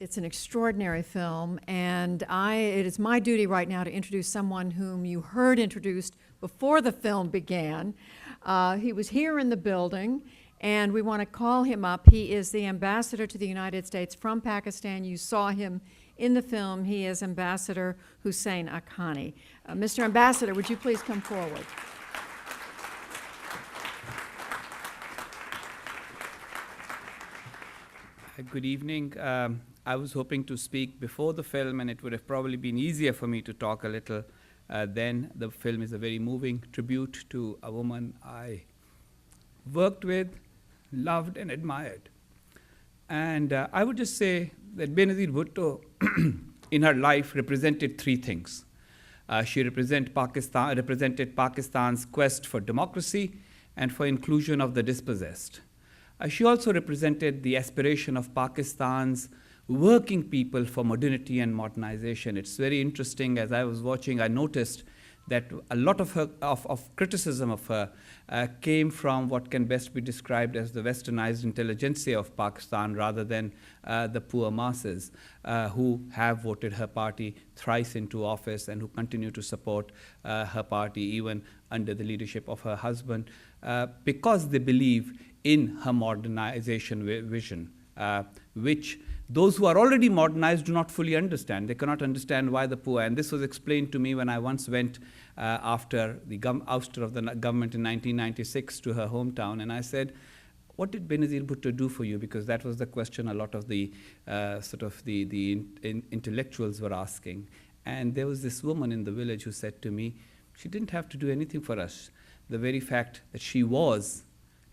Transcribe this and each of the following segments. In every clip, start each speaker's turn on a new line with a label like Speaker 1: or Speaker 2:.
Speaker 1: It's an extraordinary film, and it is my duty right now to introduce someone whom you heard introduced before the film began. He was here in the building, and we want to call him up. He is the ambassador to the United States from Pakistan. You saw him in the film. He is Ambassador Husain Haqqani. Mr. Ambassador, would you please come forward?
Speaker 2: Good evening. I was hoping to speak before the film, and it would have probably been easier for me to talk a little then. The film is a very moving tribute to a woman I worked with, loved, and admired. And I would just say that Benazir Bhutto, in her life, represented three things. She represented Pakistan's quest for democracy and for inclusion of the dispossessed. She also represented the aspiration of Pakistan's working people for modernity and modernization. It's very interesting. As I was watching, I noticed that a lot of her criticism of her came from what can best be described as the westernized intelligentsia of Pakistan, rather than the poor masses who have voted her party thrice into office and who continue to support her party even under the leadership of her husband, because they believe in her modernization vision, which those who are already modernized do not fully understand. They cannot understand why the poor. And this was explained to me when I once went after the ouster of the government in 1996 to her hometown. And I said, what did Benazir Bhutto do for you? Because that was the question a lot of the intellectuals were asking. And there was this woman in the village who said to me, she didn't have to do anything for us. The very fact that she was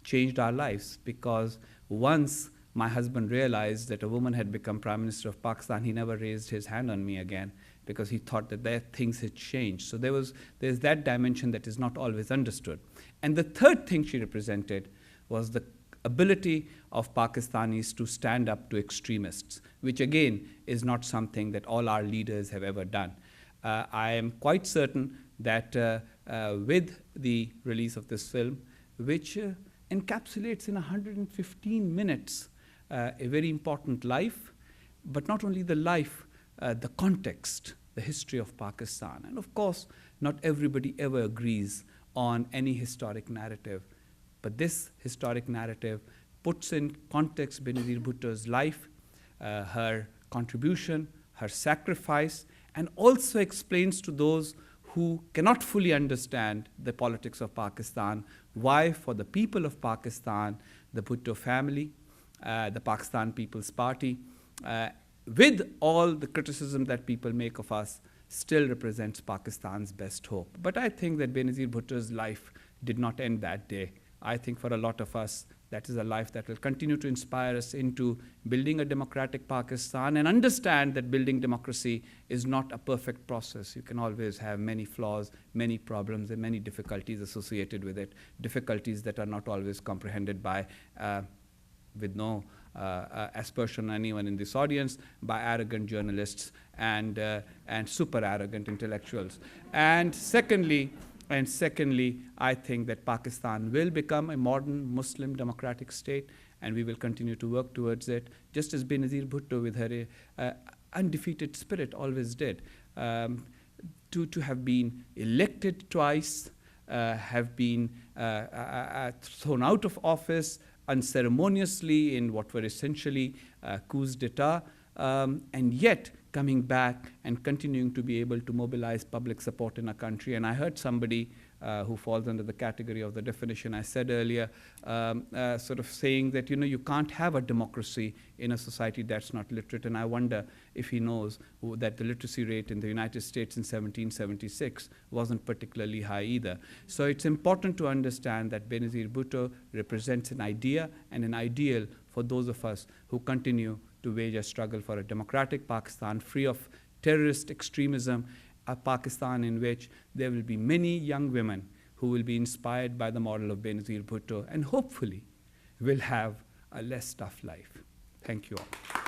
Speaker 2: changed our lives, because once my husband realized that a woman had become Prime Minister of Pakistan, he never raised his hand on me again, because he thought that things had changed. So there's that dimension that is not always understood. And the third thing she represented was the ability of Pakistanis to stand up to extremists, which again is not something that all our leaders have ever done. I am quite certain that with the release of this film, which encapsulates in 115 minutes a very important life, but not only the life, the context, the history of Pakistan. And of course, not everybody ever agrees on any historic narrative, but this historic narrative puts in context Benazir Bhutto's life, her contribution, her sacrifice, and also explains to those who cannot fully understand the politics of Pakistan why, for the people of Pakistan, the Bhutto family, the Pakistan People's Party, with all the criticism that people make of us, still represents Pakistan's best hope. But I think that Benazir Bhutto's life did not end that day. I think for a lot of us, that is a life that will continue to inspire us into building a democratic Pakistan, and understand that building democracy is not a perfect process. You can always have many flaws, many problems, and many difficulties associated with it, difficulties that are not always comprehended by, with no aspersion on anyone in this audience, by arrogant journalists and super arrogant intellectuals. And secondly, I think that Pakistan will become a modern Muslim democratic state, and we will continue to work towards it, just as Benazir Bhutto, with her undefeated spirit, always did. To have been elected twice, have been thrown out of office unceremoniously in what were essentially coups d'etat, and yet coming back and continuing to be able to mobilize public support in a country. And I heard somebody who falls under the category of the definition I said earlier, sort of saying that, you can't have a democracy in a society that's not literate. And I wonder if he knows that the literacy rate in the United States in 1776 wasn't particularly high either. So it's important to understand that Benazir Bhutto represents an idea and an ideal for those of us who continue to wage a struggle for a democratic Pakistan, free of terrorist extremism, a Pakistan in which there will be many young women who will be inspired by the model of Benazir Bhutto, and hopefully will have a less tough life. Thank you all.